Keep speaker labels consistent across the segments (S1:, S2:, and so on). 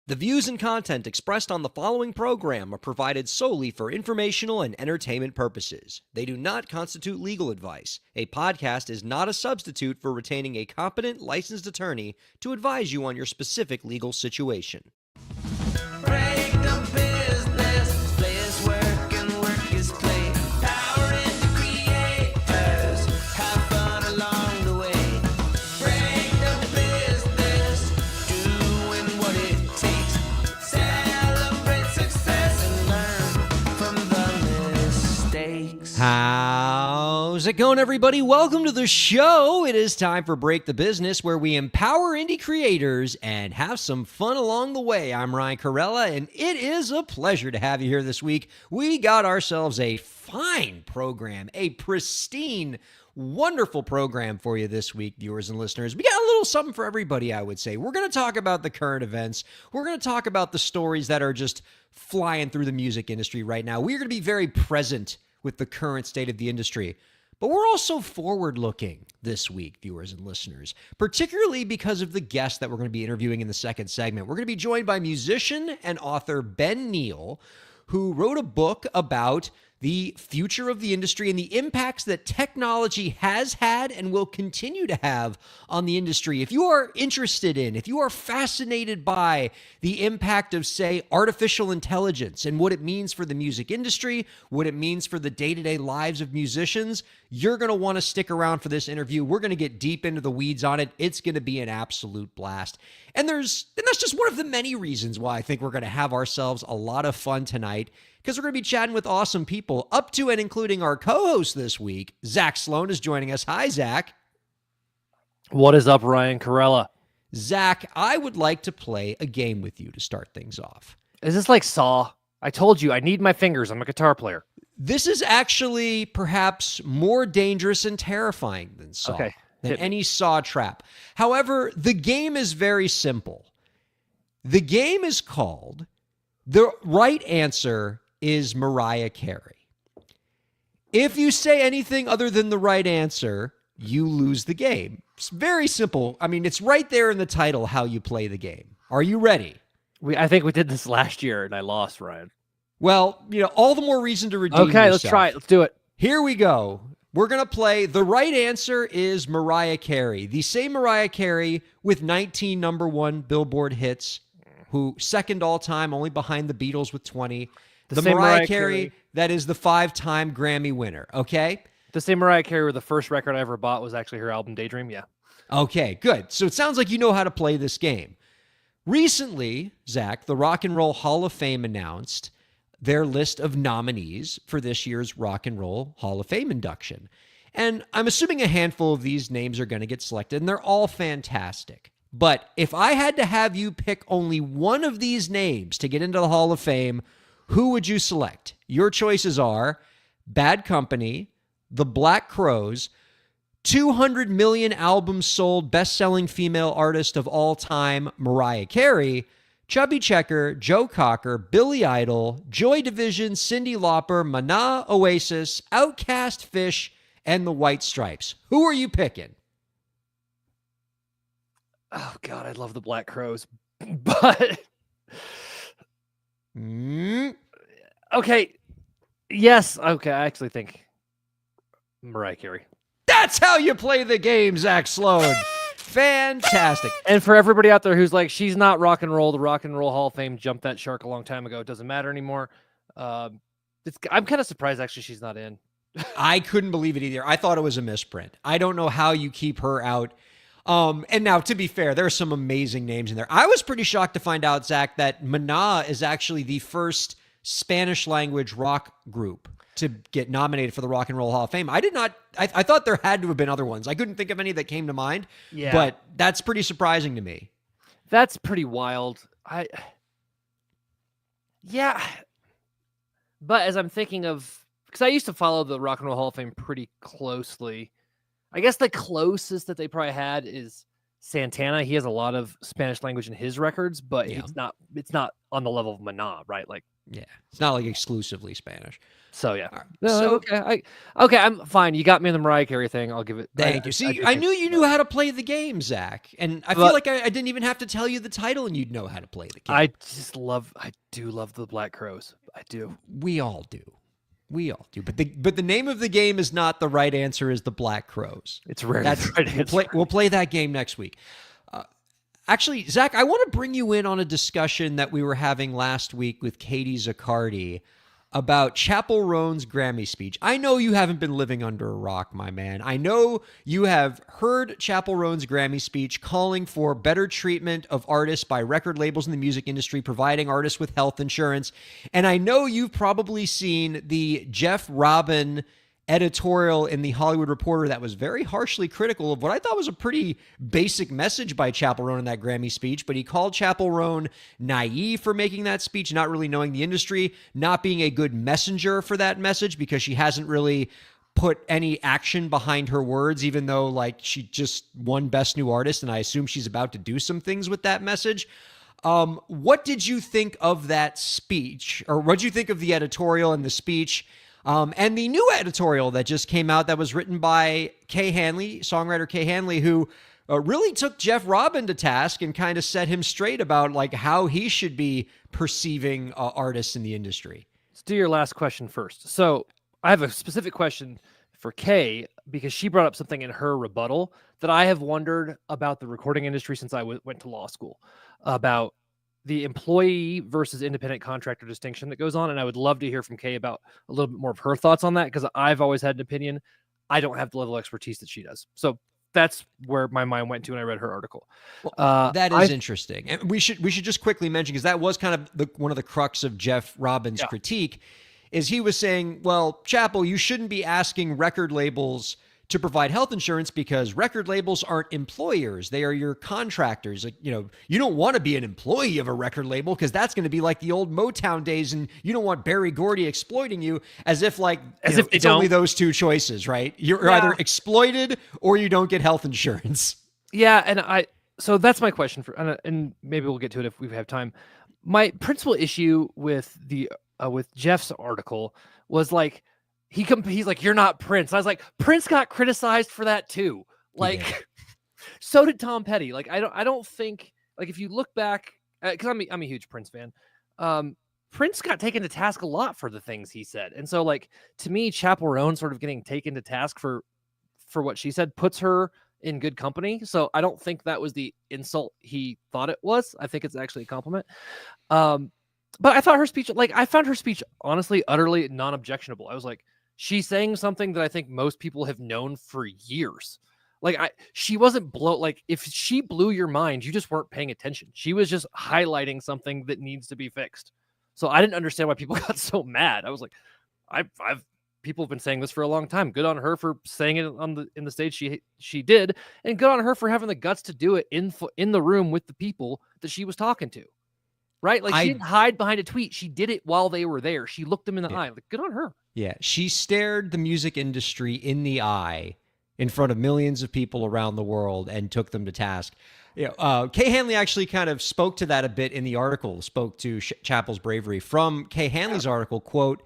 S1: The views and content expressed on the following program are provided solely for informational and entertainment purposes. They do not constitute legal advice. A podcast is not a substitute for retaining a competent, licensed attorney to advise you on your specific legal situation.
S2: Break the business, play is work and work is play. Power into creators, have fun along the way. Break the business, doing what it takes. Celebrate success and learn from the mistakes.
S1: How's it going, everybody? Welcome to the show. It is time for Break the Business, where we empower indie creators and have some fun along the way. I'm Ryan Kairalla, and it is a pleasure to have you here this week. We got ourselves a fine program, a pristine, wonderful program for you this week, viewers and listeners. We got a little something for everybody, I would say. We're going to talk about the current events. We're going to talk about the stories that are just flying through the music industry right now. We're going to be very present with the current state of the industry. But we're also forward-looking this week, viewers and listeners, particularly because of the guest that we're going to be interviewing in the second segment. We're going to be joined by musician and author Ben Neal, who wrote a book about the future of the industry and the impacts that technology has had and will continue to have on the industry. If you are interested in, if you are fascinated by the impact of, say, artificial intelligence and what it means for the music industry, what it means for the day-to-day lives of musicians, you're going to want to stick around for this interview. We're going to get deep into the weeds on it. It's going to be an absolute blast. And that's just one of the many reasons why I think we're going to have ourselves a lot of fun tonight, because we're going to be chatting with awesome people, up to and including our co-host this week. Zach Sloan is joining us. Hi, Zach.
S3: What is up, Ryan Kairalla?
S1: Zach, I would like to play a game with you to start things off.
S3: Is this like Saw? I told you, I need my fingers. I'm a guitar player.
S1: This is actually perhaps more dangerous and terrifying than Saw, than any Saw trap. However, the game is very simple. The game is called The Right Answer is Mariah Carey. If you say anything other than the right answer, you lose the game. It's very simple. I mean, it's right there in the title how you play the game. Are you ready?
S3: I think we did this last year and I lost, Ryan.
S1: Well, all the more reason to redeem yourself.
S3: Let's try it. Let's do it.
S1: Here we go. We're going to play The Right Answer is Mariah Carey. The same Mariah Carey with 19 number one Billboard hits, who second all time, only behind the Beatles with 20. The Mariah Carey that is the 5-time Grammy winner, okay?
S3: The same Mariah Carey where the first record I ever bought was actually her album Daydream, yeah.
S1: Okay, good. So it sounds like you know how to play this game. Recently, Zach, the Rock and Roll Hall of Fame announced their list of nominees for this year's Rock and Roll Hall of Fame induction. And I'm assuming a handful of these names are going to get selected, and they're all fantastic. But if I had to have you pick only one of these names to get into the Hall of Fame, who would you select? Your choices are Bad Company, The Black Crowes, 200 million albums sold, best-selling female artist of all time, Mariah Carey, Chubby Checker, Joe Cocker, Billy Idol, Joy Division, Cyndi Lauper, Mana, Oasis, Outkast, Fish, and the White Stripes. Who are you picking?
S3: Oh, God, I love the Black Crowes. But... Okay. Yes. Okay, I actually think Mariah Carey.
S1: That's how you play the game, Zach Sloan. Fantastic.
S3: And for everybody out there who's like, she's not rock and roll, the Rock and Roll Hall of Fame jumped that shark a long time ago. It doesn't matter anymore. I'm kind of surprised, actually, she's not in.
S1: I couldn't believe it either. I thought it was a misprint. I don't know how you keep her out. And now, to be fair, there are some amazing names in there. I was pretty shocked to find out, Zach, that Mana is actually the first Spanish-language rock group to get nominated for the Rock and Roll Hall of Fame. I thought there had to have been other ones. I couldn't think of any that came to mind, but that's pretty surprising to me.
S3: That's pretty wild. But as I'm thinking of, because I used to follow the Rock and Roll Hall of Fame pretty closely. I guess the closest that they probably had is Santana. He has a lot of Spanish language in his records, but
S1: Yeah.
S3: it's not on the level of Maná, right? Like,
S1: Yeah, it's not like exclusively Spanish.
S3: so yeah.
S1: All right.
S3: No,
S1: So
S3: okay, I'm fine. You got me in the Mariah Carey thing. I'll give it.
S1: thank you. See, I knew you knew how to play the game, Zach, and I feel
S3: But-
S1: like I didn't even have to tell you the title, and you'd know how to play the game.
S3: I do love the Black Crows. I do.
S1: We all do. We all do. But the name of the game is not the right answer. Is the Black Crows.
S3: It's rare.
S1: That's
S3: the right answer.
S1: we'll play that game next week. Actually, Zach, I want to bring you in on a discussion that we were having last week with Katie Zaccardi about Chappell Roan's Grammy speech. I know you haven't been living under a rock, my man. I know you have heard Chappell Roan's Grammy speech calling for better treatment of artists by record labels in the music industry, providing artists with health insurance. And I know you've probably seen the Jeff Robin editorial in the Hollywood Reporter that was very harshly critical of what I thought was a pretty basic message by Chappell Roan in that Grammy speech, but he called Chappell Roan naive for making that speech, not really knowing the industry, not being a good messenger for that message because she hasn't really put any action behind her words, even though like she just won Best New Artist, and I assume she's about to do some things with that message. What did you think of that speech, or what did you think of the editorial and the speech? And the new editorial that just came out that was written by Kay Hanley, songwriter Kay Hanley, who really took Jeff Robin to task and kind of set him straight about like how he should be perceiving artists in the industry.
S3: Let's do your last question first. So I have a specific question for Kay because she brought up something in her rebuttal that I have wondered about the recording industry since I went to law school, about the employee versus independent contractor distinction that goes on. And I would love to hear from Kay about a little bit more of her thoughts on that, because I've always had an opinion. I don't have the level of expertise that she does. So that's where my mind went to when I read her article.
S1: That is interesting. And we should just quickly mention, because that was kind of one of the crux of Jeff Robin's critique, is he was saying, well, Chappell, you shouldn't be asking record labels to provide health insurance because record labels aren't employers. They are your contractors. Like, you don't want to be an employee of a record label because that's going to be like the old Motown days, and you don't want Berry Gordy exploiting you, as if it's only those two choices, right? You're either exploited or you don't get health insurance.
S3: Yeah, and so that's my question for, and maybe we'll get to it if we have time. My principal issue with with Jeff's article was like, he's like, you're not Prince. I was like, Prince got criticized for that too. Like, so did Tom Petty. Like, I don't think, like, if you look back, because I'm a huge Prince fan. Prince got taken to task a lot for the things he said, and so like to me, Chappell Roan sort of getting taken to task for what she said puts her in good company. So I don't think that was the insult he thought it was. I think it's actually a compliment. But I thought her speech, like, I found her speech honestly utterly non-objectionable. I was like, she's saying something that I think most people have known for years. Like, she wasn't like, if she blew your mind, you just weren't paying attention. She was just highlighting something that needs to be fixed. So I didn't understand why people got so mad. I was like, people have been saying this for a long time. Good on her for saying it in the stage she did, and good on her for having the guts to do it in the room with the people that she was talking to. Right? Like, she didn't hide behind a tweet. She did it while they were there. She looked them in the eye. Like, good on her.
S1: Yeah, she stared the music industry in the eye in front of millions of people around the world and took them to task. Kay Hanley actually kind of spoke to that a bit in the article, spoke to Chappell's bravery. From Kay Hanley's article, quote,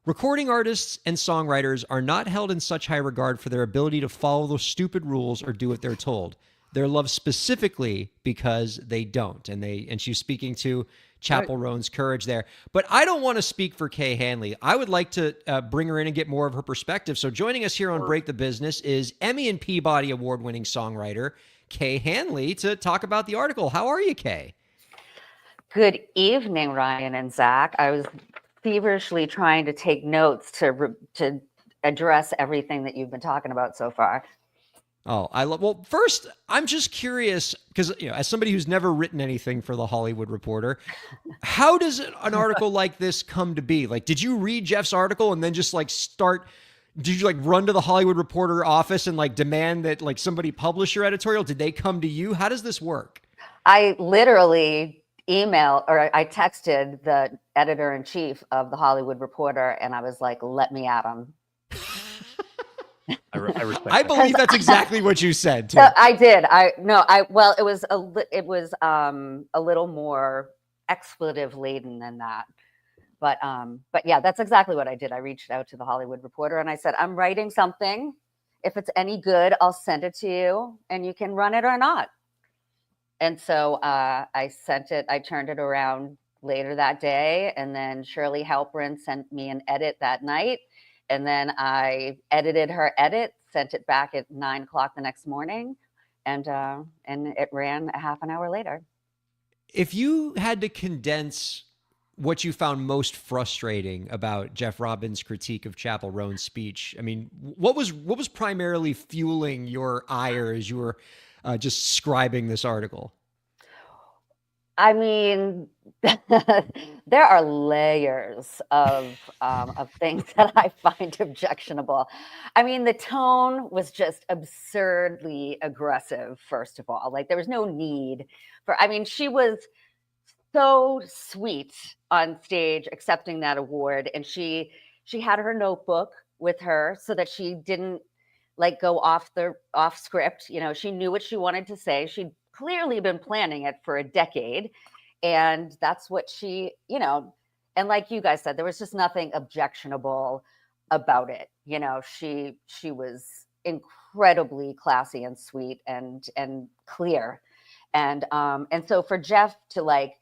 S1: "Recording artists and songwriters are not held in such high regard for their ability to follow those stupid rules or do what they're told. They're loved specifically because they don't." And she's speaking to Chappell Roan's courage there. But I don't want to speak for Kay Hanley. I would like to bring her in and get more of her perspective. So joining us here on Break the Business is Emmy and Peabody award-winning songwriter Kay Hanley to talk about the article. How are you, Kay?
S4: Good evening, Ryan and Zach. I was feverishly trying to take notes to address everything that you've been talking about so far.
S1: Oh, well, first, I'm just curious, because, as somebody who's never written anything for the Hollywood Reporter, how does an article like this come to be? Like, did you read Jeff's article and then just did you run to the Hollywood Reporter office and demand that somebody publish your editorial? Did they come to you? How does this work?
S4: I literally I texted the editor-in-chief of the Hollywood Reporter, and I was like, "Let me at him."
S3: I respect
S1: I
S3: that.
S1: believe that's exactly what you said too.
S4: So I did. Well, it was a little more expletive laden than that. But yeah, that's exactly what I did. I reached out to the Hollywood Reporter and I said, "I'm writing something. If it's any good, I'll send it to you and you can run it or not." And so I sent it, I turned it around later that day. And then Shirley Halperin sent me an edit that night. And then I edited her edit, sent it back at 9 o'clock the next morning. And it ran a half an hour later.
S1: If you had to condense what you found most frustrating about Jeff Robbins' critique of Chappell Roan's speech, I mean, what was primarily fueling your ire as you were just scribing this article?
S4: I mean, there are layers of things that I find objectionable. I mean, the tone was just absurdly aggressive, first of all. Like, there was no need for, I mean, she was so sweet on stage accepting that award. And she had her notebook with her so that she didn't like go off script. You know, she knew what she wanted to say. She'd clearly been planning it for a decade. And that's what she, you know, and like you guys said, there was just nothing objectionable about it. You know, she was incredibly classy and sweet and clear. And so for Jeff to like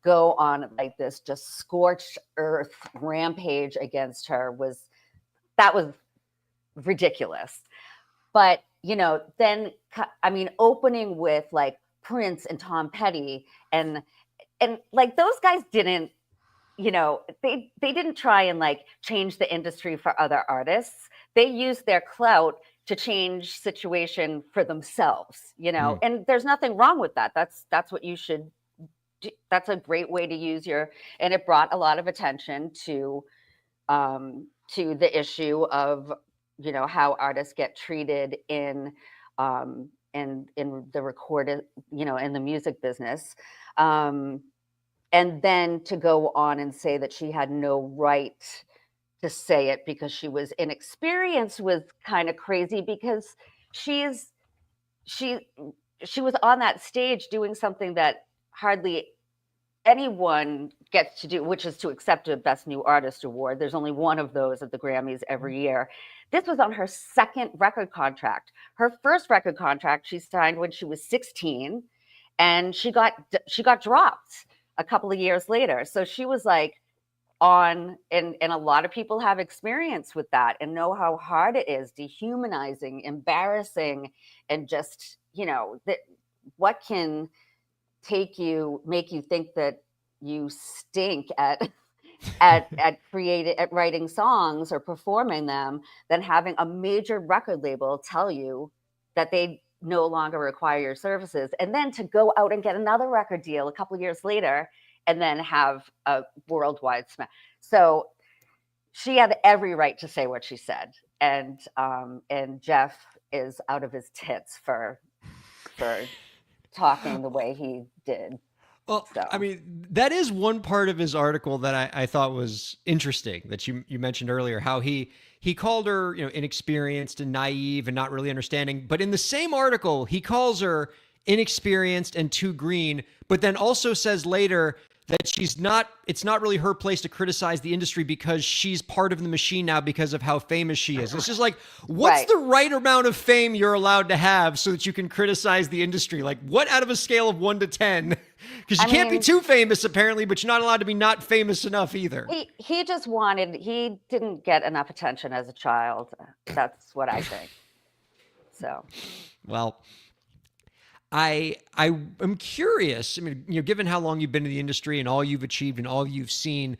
S4: go on like this just scorched earth rampage against her was ridiculous. But, you know, then, I mean, opening with like Prince and Tom Petty and like those guys didn't, you know, they didn't try and like change the industry for other artists. They used their clout to change situation for themselves, you know, and there's nothing wrong with that. That's what you should do. That's a great way to use your, and it brought a lot of attention to the issue of, you know, how artists get treated in the recorded, you know, in the music business. And then to go on and say that she had no right to say it because she was inexperienced was kind of crazy, because she was on that stage doing something that hardly anyone gets to do, which is to accept a Best New Artist award. There's only one of those at the Grammys every year. This was on her second record contract. Her first record contract she signed when she was 16, and she got dropped a couple of years later. So she was like on, and a lot of people have experience with that and know how hard it is, dehumanizing, embarrassing, and just, you know, that what can make you think that you stink at writing songs or performing them, than having a major record label tell you that they no longer require your services, and then to go out and get another record deal a couple of years later and then have a worldwide smash. So she had every right to say what she said, and Jeff is out of his tits for talking the way he did.
S1: Well,
S4: So.
S1: I mean, that is one part of his article that I thought was interesting that you mentioned earlier, how he called her, you know, inexperienced and naive and not really understanding. But in the same article, he calls her inexperienced and too green, but then also says later that it's not really her place to criticize the industry because she's part of the machine now because of how famous she is. It's just like, what's the right amount of fame you're allowed to have so that you can criticize the industry? Like, what out of a scale of 1 to 10? Because you can't be too famous apparently, but you're not allowed to be not famous enough either.
S4: He didn't get enough attention as a child. That's what I think. So.
S1: Well, I am curious. I mean, you know, given how long you've been in the industry and all you've achieved and all you've seen,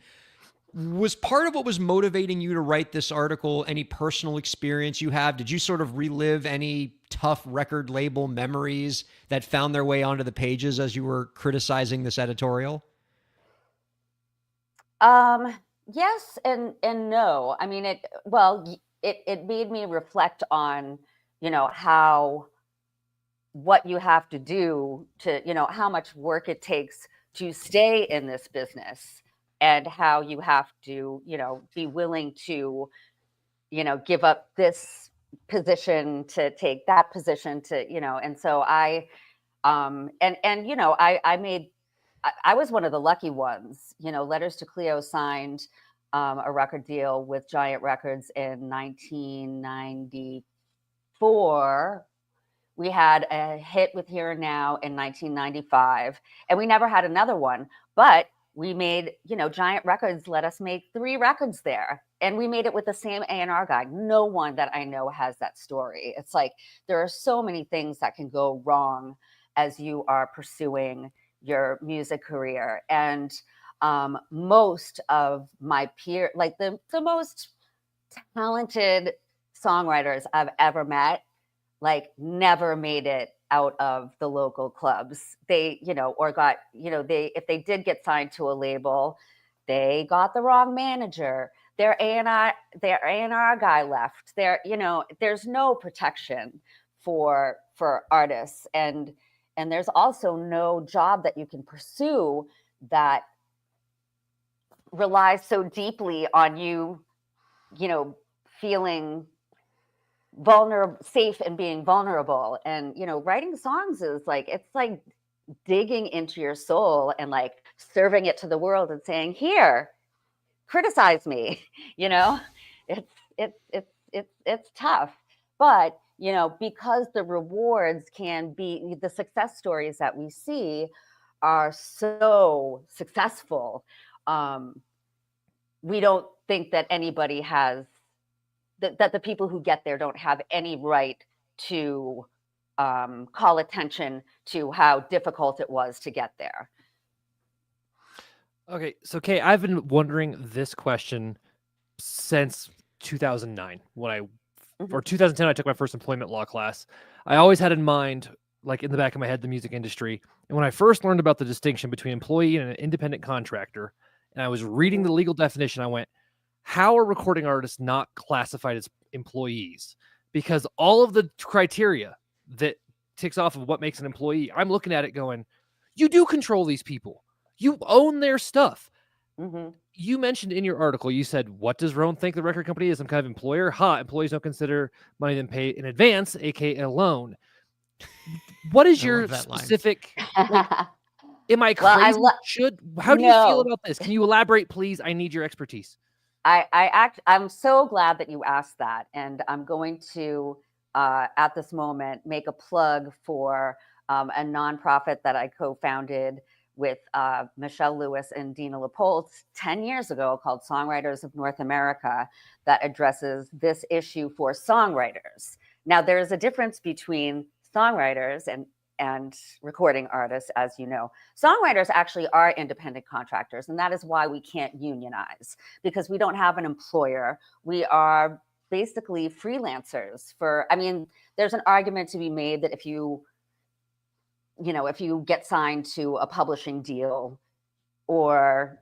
S1: was part of what was motivating you to write this article any personal experience you have? Did you sort of relive any tough record label memories that found their way onto the pages as you were criticizing this editorial?
S4: Yes and no. I mean, it made me reflect on, you know, what you have to do to, you know, how much work it takes to stay in this business, and how you have to, be willing to, give up this position to take that position to, and so I made, I was one of the lucky ones. Letters to Cleo signed a record deal with Giant Records in 1994. We had a hit with Here and Now in 1995, and we never had another one. But we made, Giant Records let us make 3 records there, and we made it with the same A&R guy. No one that I know has that story. It's like there are so many things that can go wrong as you are pursuing your music career. And most of my peer, like the most talented songwriters I've ever met, like never made it out of the local clubs. They, or got, if they did get signed to a label, they got the wrong manager. Their A&R guy left. There's no protection for artists, and there's also no job that you can pursue that relies so deeply on you, feeling vulnerable, safe, and being vulnerable. And writing songs is like, it's like digging into your soul and like serving it to the world and saying, here, criticize me. It's tough, but because the rewards can be, the success stories that we see are so successful, we don't think that anybody has that the people who get there don't have any right to call attention to how difficult it was to get there.
S3: Okay, so Kay, I've been wondering this question since 2009 when or 2010, I took my first employment law class. I always had in mind, like in the back of my head, the music industry. And when I first learned about the distinction between employee and an independent contractor, and I was reading the legal definition, I went, how are recording artists not classified as employees? Because all of the criteria that ticks off of what makes an employee, I'm looking at it going, you do control these people. You own their stuff.
S4: Mm-hmm.
S3: You mentioned in your article, you said, what does Roan think the record company is? Some kind of employer? Employees don't consider money then pay in advance, aka a loan. What is your specific... Am I crazy? How do you feel about this? Can you elaborate, please? I need your expertise.
S4: I'm so glad that you asked that. And I'm going to, at this moment, make a plug for a nonprofit that I co-founded with Michelle Lewis and Dina LaPolte 10 years ago, called Songwriters of North America, that addresses this issue for songwriters. Now, there is a difference between songwriters and recording artists, as you know. Songwriters actually are independent contractors, and that is why we can't unionize, because we don't have an employer. We are basically freelancers there's an argument to be made that if you get signed to a publishing deal, or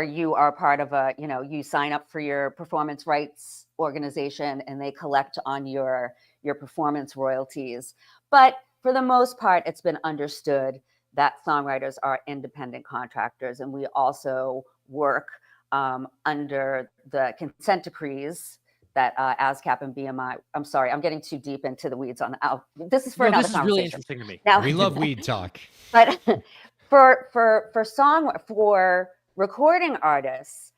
S4: you are part of you sign up for your performance rights organization and they collect on your performance royalties. But for the most part, it's been understood that songwriters are independent contractors, and we also work under the consent decrees that ASCAP and BMI. I'm sorry, I'm getting too deep into the weeds on this is for another conversation. This is really interesting
S3: to me.
S1: Now, we love weed talk.
S4: But for recording artists,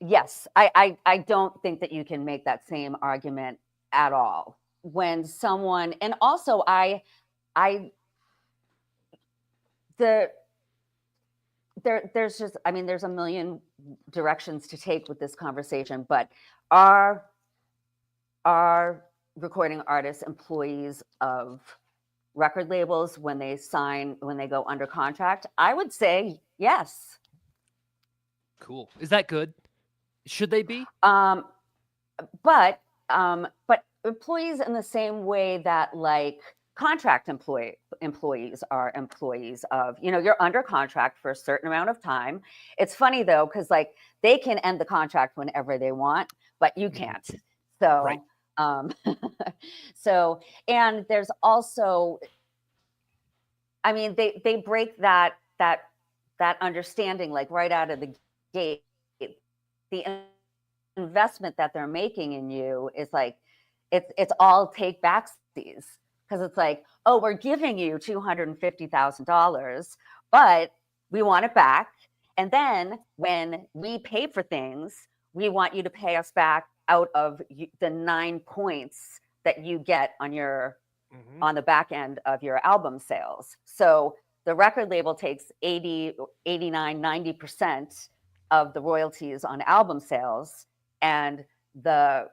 S4: yes, I don't think that you can make that same argument at all. When someone, and also there's just, there's a million directions to take with this conversation, but are recording artists employees of record labels when they go under contract? I would say yes.
S3: Cool. Is that good? Should they be?
S4: But employees in the same way that like contract employees are employees of, you're under contract for a certain amount of time. It's funny though, because like they can end the contract whenever they want, but you can't. So, right. And there's also, I mean, they break that understanding like right out of the gate. The investment that they're making in you is like it's all take backsies because it's like, oh, we're giving you $250,000, but we want it back. And then when we pay for things, we want you to pay us back out of the 9 points that you get on your on the back end of your album sales. So the record label takes 80, 89, 90% of the royalties on album sales, and the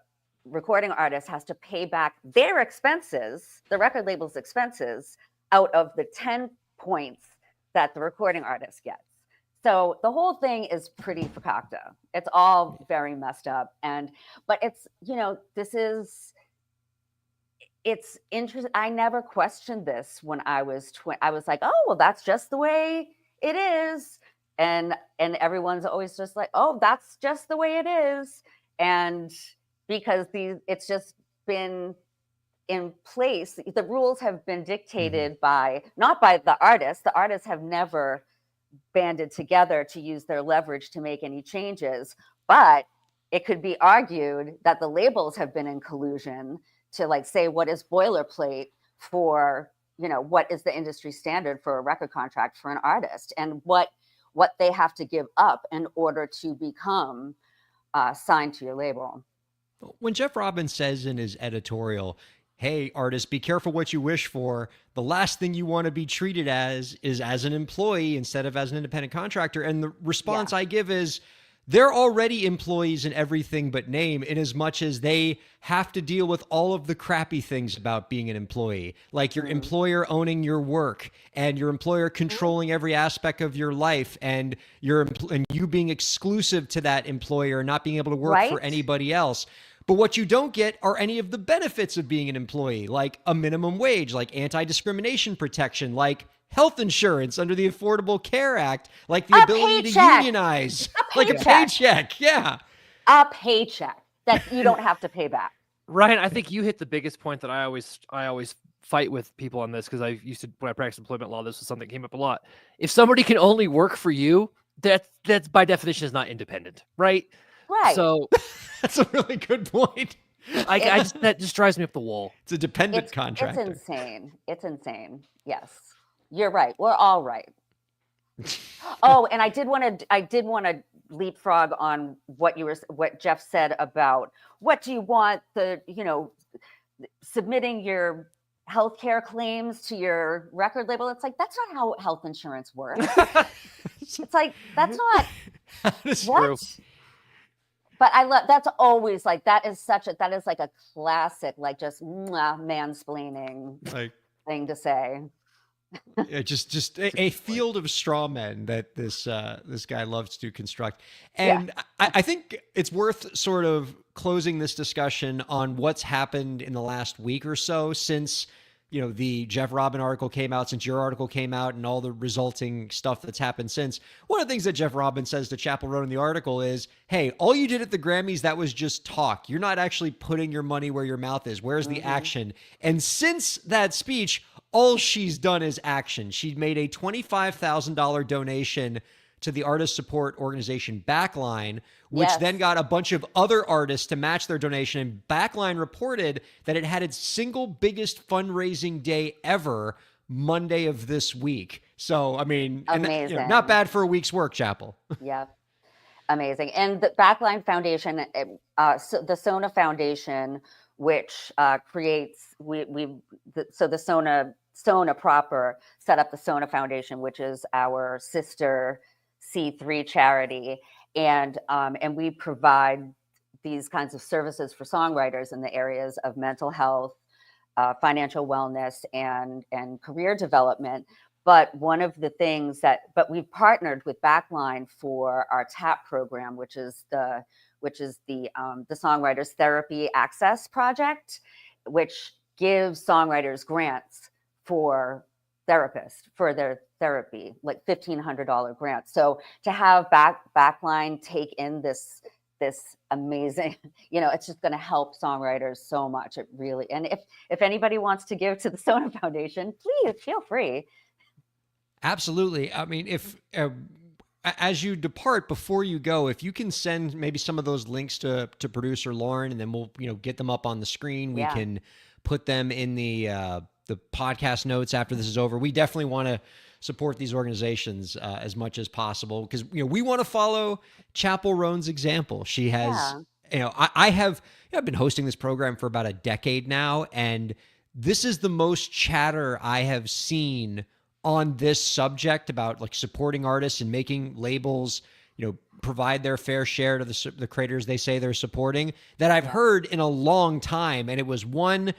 S4: recording artist has to pay back their expenses, the record label's expenses, out of the 10 points that the recording artist gets. So the whole thing is pretty fakakta. It's all very messed up. But it's, this is, it's interesting. I never questioned this when I was I was like, oh, well, that's just the way it is. And everyone's always just like, oh, that's just the way it is. And because it's just been in place, the rules have been dictated by, not by the artists. The artists have never banded together to use their leverage to make any changes. But it could be argued that the labels have been in collusion to like say what is boilerplate for, what is the industry standard for a record contract for an artist, and what they have to give up in order to become signed to your label.
S1: When Jeff Robbins says in his editorial, hey, artists, be careful what you wish for, the last thing you want to be treated as is as an employee instead of as an independent contractor. And the response I give is, they're already employees in everything but name, in as much as they have to deal with all of the crappy things about being an employee, like your employer owning your work and your employer controlling every aspect of your life, and you being exclusive to that employer and not being able to work for anybody else. But what you don't get are any of the benefits of being an employee, like a minimum wage, like anti-discrimination protection, like health insurance under the Affordable Care Act, like the ability to unionize, like a paycheck. Yeah.
S4: A paycheck that you don't have to pay back.
S3: Ryan, I think you hit the biggest point that I always fight with people on this, because I used to, when I practiced employment law, this was something that came up a lot. If somebody can only work for you, that's by definition is not independent, right?
S4: Right.
S3: So
S1: that's a really good point.
S3: That just drives me up the wall.
S1: It's a dependent contractor.
S4: It's insane. It's insane. Yes. You're right. We're all right. Oh, and I did want to leapfrog on what Jeff said about what do you want submitting your healthcare claims to your record label. It's like, that's not how health insurance works. It's like, that's not what. True. But I love, that's always like, that is like a classic, like just mansplaining thing to say.
S1: Yeah, just a field of straw men that this guy loves to construct. And I think it's worth sort of closing this discussion on what's happened in the last week or so since, the Jeff Robbins article came out, since your article came out, and all the resulting stuff that's happened since. One of the things that Jeff Robbins says to Chappell Roan in the article is, hey, all you did at the Grammys, that was just talk. You're not actually putting your money where your mouth is. Where's the action? And since that speech, all she's done is action. She made a $25,000 donation to the artist support organization Backline, which then got a bunch of other artists to match their donation. And Backline reported that it had its single biggest fundraising day ever Monday of this week. So, I mean,
S4: amazing.
S1: Not bad for a week's work, Chappell.
S4: Yeah. Amazing. And the Backline Foundation, so the Sona Foundation, which creates, the Sona proper set up the Sona Foundation, which is our sister C3 charity. And we provide these kinds of services for songwriters in the areas of mental health, financial wellness, and career development. But one of the things but we've partnered with Backline for our TAP program, which is the Songwriters Therapy Access Project, which gives songwriters grants for therapists for their therapy, like $1,500 grants. So to have Backline take in this amazing, it's just going to help songwriters so much. It really, and if anybody wants to give to the Sona Foundation, please feel free.
S1: Absolutely. I mean, if as you depart, before you go, if you can send maybe some of those links to producer Lauren, and then we'll get them up on the screen. We
S4: Yeah.
S1: can put them in the podcast notes after this is over. We definitely want to support these organizations as much as possible, because we want to follow Chapel Roan's example. She has, I have, I've been hosting this program for about a decade now, and this is the most chatter I have seen on this subject about like supporting artists and making labels, provide their fair share to the creators they say they're supporting, that I've heard in a long time. And it was one,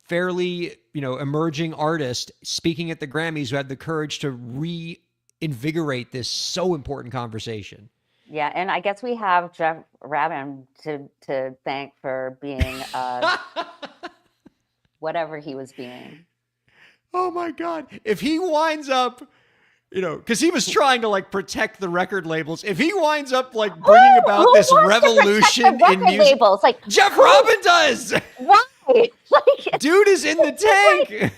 S1: fairly, emerging artist speaking at the Grammys who had the courage to reinvigorate this so important conversation.
S4: Yeah, and I guess we have Jeff Rabin to thank for being whatever he was being.
S1: Oh my God. If he winds up, because he was trying to like protect the record labels. If he winds up like bringing about
S4: Who
S1: this
S4: wants to protect
S1: revolution
S4: the
S1: in
S4: record
S1: music,
S4: labels? Like
S1: Jeff Robin does.
S4: why? Like,
S1: Dude is in the tank.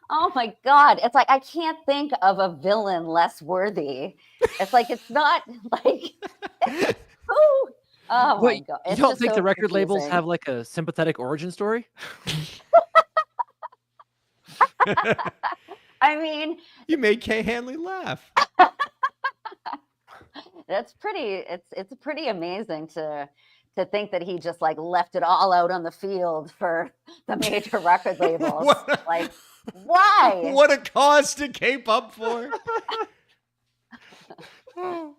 S4: oh my God. It's like I can't think of a villain less worthy. It's like it's not like who? Oh my
S3: Wait,
S4: God.
S3: you
S4: It's
S3: don't
S4: just
S3: think
S4: so
S3: the record labels
S4: confusing.
S3: have like a sympathetic origin story?
S4: I mean,
S1: You made Kay Hanley laugh.
S4: that's pretty it's pretty amazing to think that he just like left it all out on the field for the major record labels.
S1: What-
S4: Like why?
S1: What a cause to cape up for. Oh.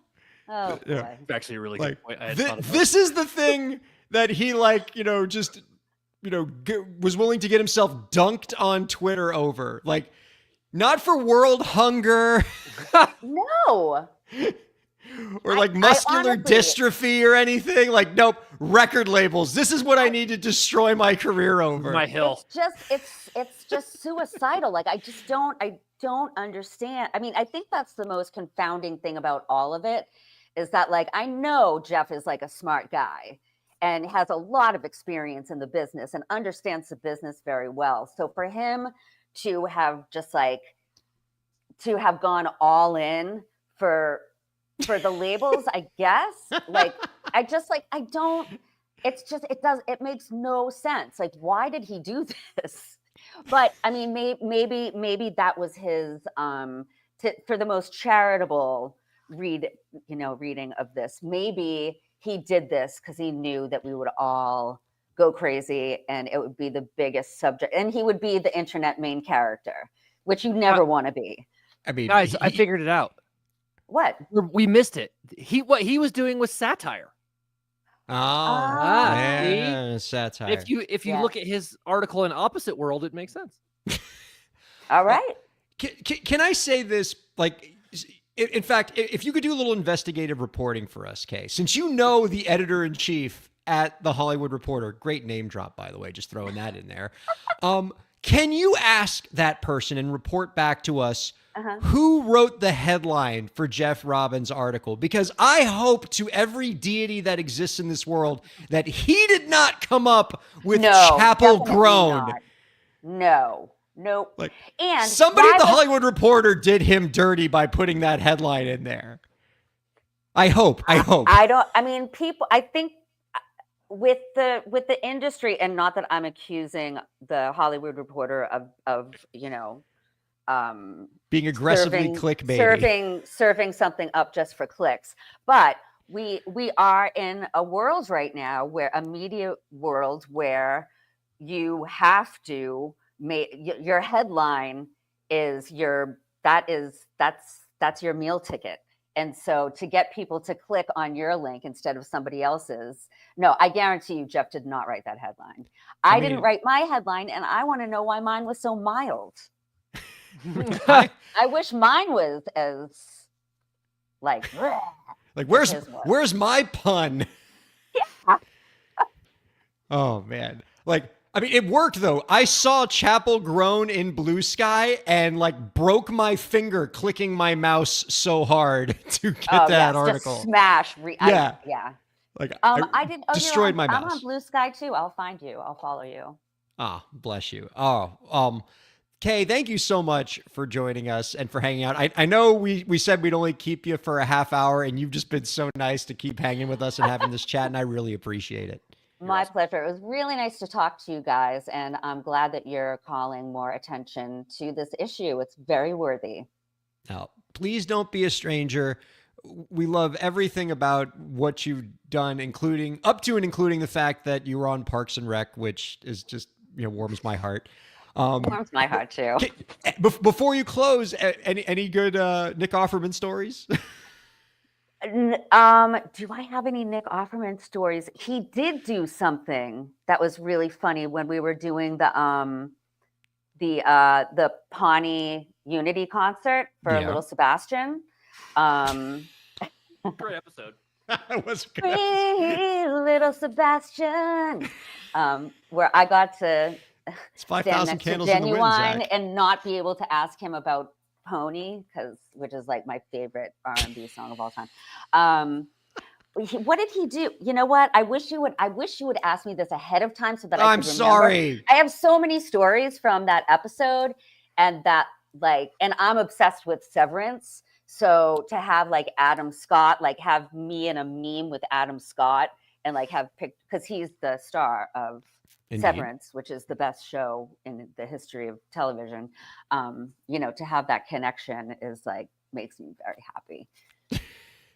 S4: Oh
S1: Yeah.
S4: boy.
S3: It's actually a really
S1: Like,
S3: good point. I hadn't thought about
S1: this is the thing that he just was willing to get himself dunked on Twitter over, like, not for world hunger
S4: No.
S1: or like
S4: I
S1: muscular
S4: honestly-
S1: dystrophy or anything. Like, nope, record labels. This is what I need to destroy my career over.
S3: my hill.
S4: It's just suicidal. Like I don't understand. I mean, I think that's the most confounding thing about all of it is that like I know Jeff is like a smart guy and has a lot of experience in the business and understands the business very well. So for him to have just like to have gone all in for the labels, I guess, like I don't, it makes no sense. Like, why did he do this? But I mean, maybe that was his, for the most charitable reading of this. Maybe he did this because he knew that we would all go crazy and it would be the biggest subject and he would be the internet main character, which you never want to be.
S1: I mean,
S3: Guys, I figured it out.
S4: What?
S3: We missed it. What he was doing was satire.
S1: yeah, satire.
S3: If you
S4: Yeah.
S3: look at his article in Opposite World, it makes sense.
S4: All right.
S1: Can I say this? Like, in fact, if you could do a little investigative reporting for us, Kay, since you know the editor-in-chief at the Hollywood Reporter, great name drop, by the way, just throwing that in there. Can you ask that person and report back to us who wrote the headline for Jeff Robbins' article? Because I hope to every deity that exists in this world that he did not come up with Chapel
S4: definitely
S1: Grown.
S4: not. No. Nope.
S1: Like,
S4: And
S1: somebody at the
S4: why would-
S1: Hollywood Reporter did him dirty by putting that headline in there. I hope.
S4: I mean, people, I think with the industry, and not that I'm accusing the Hollywood Reporter of
S1: being aggressively clickbaity.
S4: serving something up just for clicks, but we are in a world right now where a media world where you have to make your headline is that's your meal ticket. And so to get people to click on your link instead of somebody else's, no, I guarantee you, Jeff did not write that headline. I didn't write my headline, and I want to know why mine was so mild. I wish mine was as like
S1: where's my pun?
S4: Yeah.
S1: Oh man. Like, I mean, it worked though. I saw Chapel Grown in Blue Sky and like broke my finger clicking my mouse so hard to get that article.
S4: Just smash.
S1: Yeah.
S4: Yeah.
S1: Like,
S4: I did. Oh,
S1: destroyed my mouse.
S4: I'm on Blue Sky too. I'll find you. I'll follow you.
S1: Ah, bless you. Oh, Kay, thank you so much for joining us and for hanging out. I know we said we'd only keep you for a half hour, and you've just been so nice to keep hanging with us and having this chat, and I really appreciate it.
S4: My pleasure. It was really nice to talk to you guys, and I'm glad that you're calling more attention to this issue. It's very worthy.
S1: Now, please don't be a stranger. We love everything about what you've done, including the fact that you were on Parks and Rec, which is just, warms my heart.
S4: Warms my heart too.
S1: Before you close, any good Nick Offerman stories?
S4: Do I have any Nick Offerman stories? He did do something that was really funny when we were doing the Pawnee Unity concert for Little Sebastian.
S3: Great episode.
S1: That was good.
S4: Free Little Sebastian, where I got to
S1: It's 5,000 candles in the wind,
S4: Genuine
S1: Zach.
S4: and not be able to ask him about Pony, which is like my favorite R&B song of all time. What did he do? You know what? I wish you would ask me this ahead of time so that I
S1: I'm
S4: could remember.
S1: sorry.
S4: I have so many stories from that episode, and and I'm obsessed with Severance. So to have like Adam Scott, like have me in a meme with Adam Scott, and like have picked, because he's the star of
S1: Indeed.
S4: Severance, which is the best show in the history of television. To have that connection is like makes me very happy.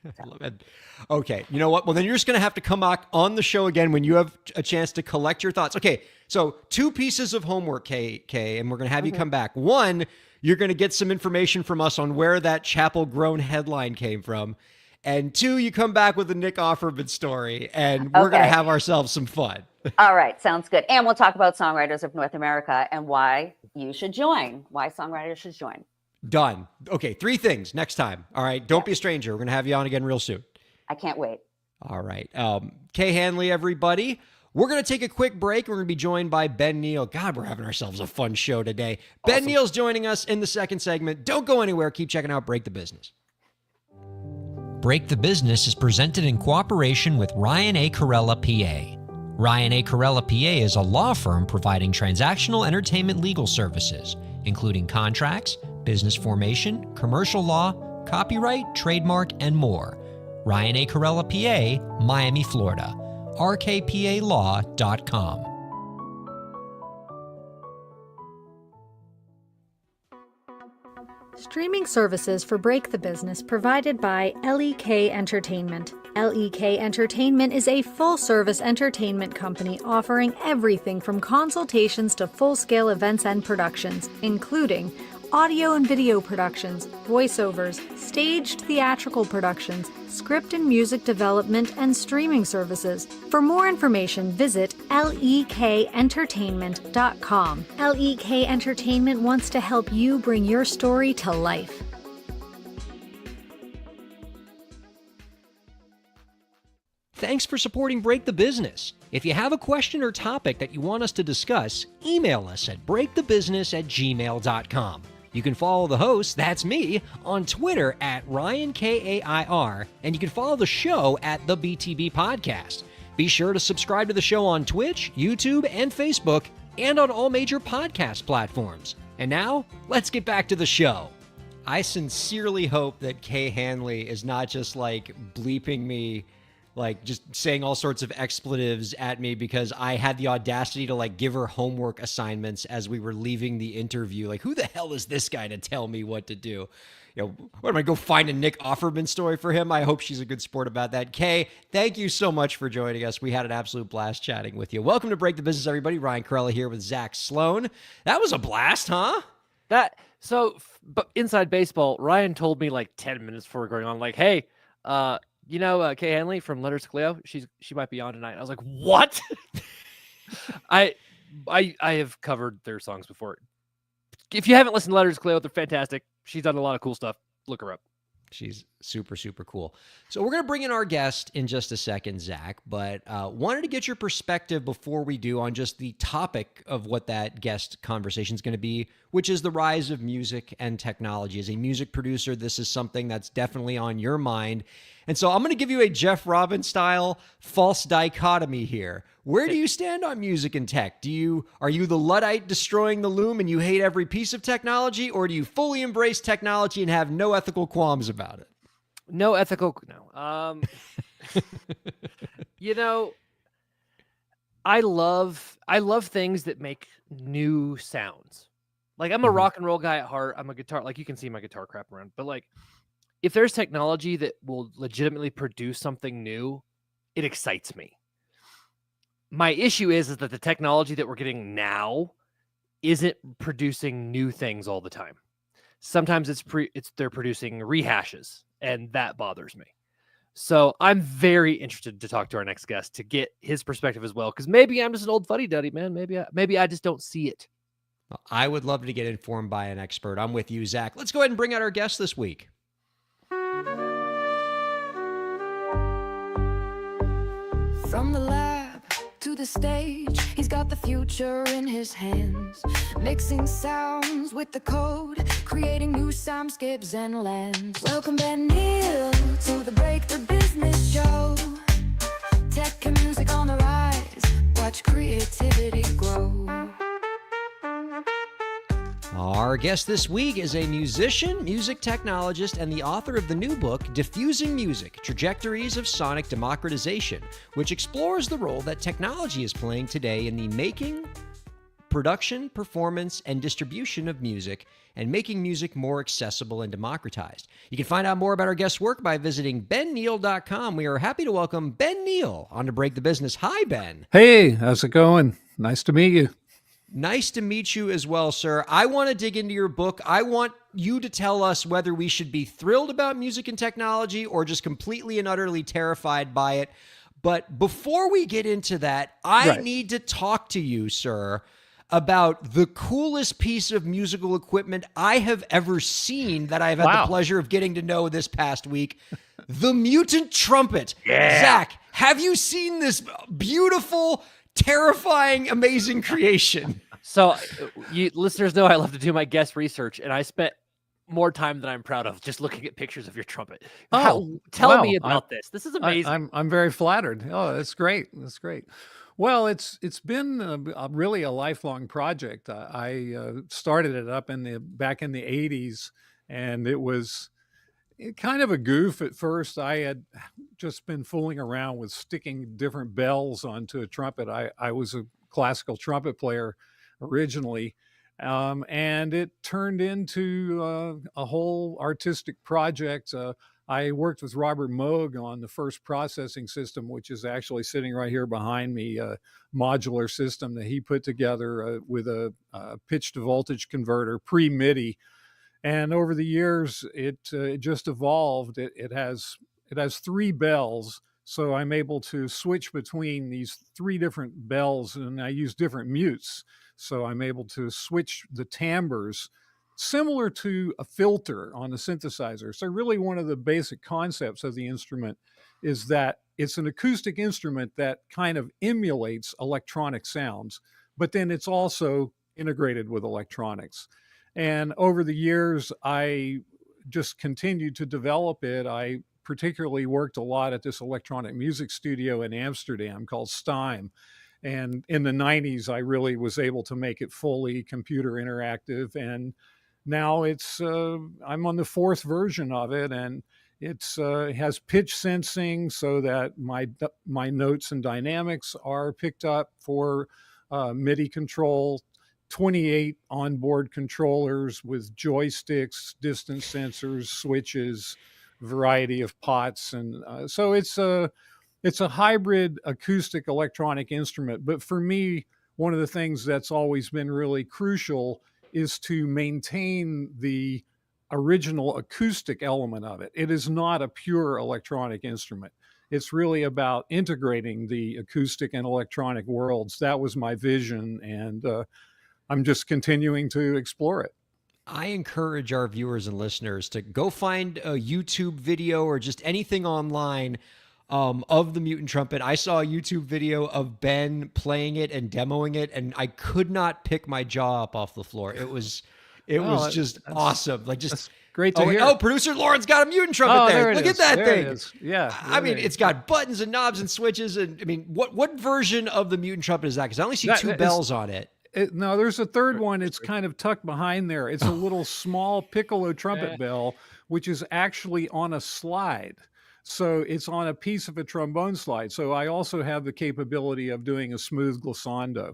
S1: I love it. Okay, you know what? Well, then you're just going to have to come back on the show again when you have a chance to collect your thoughts. Okay, so 2 pieces of homework, Kay, and we're going to have you come back. One, you're going to get some information from us on where that Chapel Grown headline came from. And 2, you come back with a Nick Offerman story, and we're going to have ourselves some fun.
S4: All right, sounds good. And we'll talk about Songwriters of North America and why you should join, why songwriters should join.
S1: Done. Okay, 3 things next time. All right, don't be a stranger. We're going to have you on again real soon.
S4: I can't wait.
S1: All right. Kay Hanley, everybody. We're going to take a quick break. We're going to be joined by Ben Neal. God, we're having ourselves a fun show today. Awesome. Ben Neal's joining us in the second segment. Don't go anywhere. Keep checking out Break the Business. Break the Business is presented in cooperation with Ryan A. Kairalla, PA. Ryan A. Kairalla, PA is a law firm providing transactional entertainment legal services, including contracts, business formation, commercial law, copyright, trademark, and more. Ryan A. Kairalla, PA, Miami, Florida. rkpalaw.com.
S5: Streaming services for Break the Business provided by LEK Entertainment. LEK Entertainment is a full-service entertainment company offering everything from consultations to full-scale events and productions, including audio and video productions, voiceovers, staged theatrical productions, script and music development, and streaming services. For more information, visit lekentertainment.com. LEK Entertainment wants to help you bring your story to life.
S1: Thanks for supporting Break the Business. If you have a question or topic that you want us to discuss, email us at breakthebusiness@gmail.com. You can follow the host, that's me, on Twitter at Ryan Kair, and you can follow the show at the BTB Podcast. Be sure to subscribe to the show on Twitch, YouTube, and Facebook, and on all major podcast platforms. And now, let's get back to the show. I sincerely hope that Kay Hanley is not just like bleeping me, like just saying all sorts of expletives at me because I had the audacity to like give her homework assignments as we were leaving the interview. Like, who the hell is this guy to tell me what to do? What am I go find a Nick Offerman story for him? I hope she's a good sport about that. Kay, thank you so much for joining us. We had an absolute blast chatting with you. Welcome to Break the Business, everybody. Ryan Kairalla here with Zach Sloan. That was a blast, huh?
S3: But inside baseball, Ryan told me like 10 minutes before going on, like, hey, Kay Hanley from Letters to Cleo, she might be on tonight. I was like, what? I have covered their songs before. If you haven't listened to Letters to Cleo, they're fantastic. She's done a lot of cool stuff. Look her up.
S1: She's Super, super cool. So we're going to bring in our guest in just a second, Zach, but wanted to get your perspective before we do on just the topic of what that guest conversation is going to be, which is the rise of music and technology. As a music producer, this is something that's definitely on your mind. And so I'm going to give you a Jeff Robbins style false dichotomy here. Where do you stand on music and tech? Are you the Luddite destroying the loom and you hate every piece of technology, or do you fully embrace technology and have no ethical qualms about it?
S3: No ethical. No. I love things that make new sounds. Like, I'm a rock and roll guy at heart. I'm a guitar. Like, you can see my guitar crap around. But like, if there's technology that will legitimately produce something new, it excites me. My issue is that the technology that we're getting now isn't producing new things all the time. Sometimes they're producing rehashes, and that bothers me. So I'm very interested to talk to our next guest to get his perspective as well, because maybe I'm just an old fuddy-duddy, man. Maybe I just don't see it.
S1: I would love to get informed by an expert. I'm with you, Zach. Let's go ahead and bring out our guest this week.
S6: From the lab to the stage, he's got the future in his hands. Mixing sounds with the code, creating new soundscapes and lands. Welcome Ben Neal to the Break the Business Show. Tech and music on the rise, watch creativity grow.
S1: Our guest this week is a musician, music technologist, and the author of the new book, Diffusing Music, Trajectories of Sonic Democratization, which explores the role that technology is playing today in the making, production, performance, and distribution of music, and making music more accessible and democratized. You can find out more about our guest's work by visiting benneal.com. We are happy to welcome Ben Neal on To Break the Business. Hi, Ben.
S7: Hey, how's it going? Nice to meet you.
S1: Nice to meet you as well, sir. I want to dig into your book. I want you to tell us whether we should be thrilled about music and technology or just completely and utterly terrified by it. But before we get into that, I need to talk to you, sir, about the coolest piece of musical equipment I have ever seen that I've had the pleasure of getting to know this past week. The mutant trumpet. Yeah. Zach, have you seen this beautiful, terrifying, amazing creation?
S3: So you listeners know I love to do my guest research, and I spent more time than I'm proud of just looking at pictures of your trumpet. Tell me about this. This is amazing.
S7: I'm very flattered. Oh, that's great. That's great. Well, it's been really a lifelong project. I started it up back in the 80s, and it was kind of a goof at first. I had just been fooling around with sticking different bells onto a trumpet. I was a classical trumpet player originally, and it turned into a whole artistic project. I worked with Robert Moog on the first processing system, which is actually sitting right here behind me, a modular system that he put together with a pitch to voltage converter, pre-MIDI. And over the years, it just evolved. It has 3 bells, so I'm able to switch between these 3 different bells, and I use different mutes. So I'm able to switch the timbres, similar to a filter on a synthesizer. So really one of the basic concepts of the instrument is that it's an acoustic instrument that kind of emulates electronic sounds, but then it's also integrated with electronics. And over the years, I just continued to develop it. I particularly worked a lot at this electronic music studio in Amsterdam called Stime. And in the 90s, I really was able to make it fully computer interactive. And now I'm on the 4th version of it, and it has pitch sensing so that my notes and dynamics are picked up for MIDI control, 28 onboard controllers with joysticks, distance sensors, switches, variety of pots. And so it's a hybrid acoustic electronic instrument. But for me, one of the things that's always been really crucial is to maintain the original acoustic element of it. It is not a pure electronic instrument. It's really about integrating the acoustic and electronic worlds. That was my vision, and I'm just continuing to explore it.
S1: I encourage our viewers and listeners to go find a YouTube video or just anything online of the Mutant Trumpet. I saw a YouTube video of Ben playing it and demoing it, and I could not pick my jaw up off the floor. It was just awesome. Like just
S7: great to hear.
S1: Oh, producer Lauren's got a Mutant Trumpet there. Look at that
S7: there
S1: thing.
S7: It is. Yeah.
S1: I mean, it's got buttons and knobs and switches. And I mean, what version of the Mutant Trumpet is that? Because I only see two bells on it.
S7: No, there's a third one. It's kind of tucked behind there. It's a little small piccolo trumpet bell, which is actually on a slide. So it's on a piece of a trombone slide. So I also have the capability of doing a smooth glissando.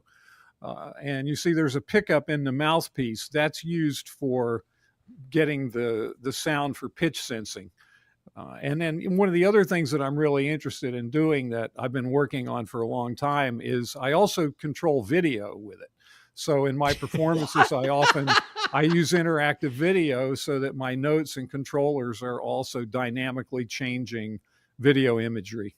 S7: And you see there's a pickup in the mouthpiece that's used for getting the sound for pitch sensing. And then one of the other things that I'm really interested in doing that I've been working on for a long time is I also control video with it. So in my performances, I use interactive video so that my notes and controllers are also dynamically changing video imagery.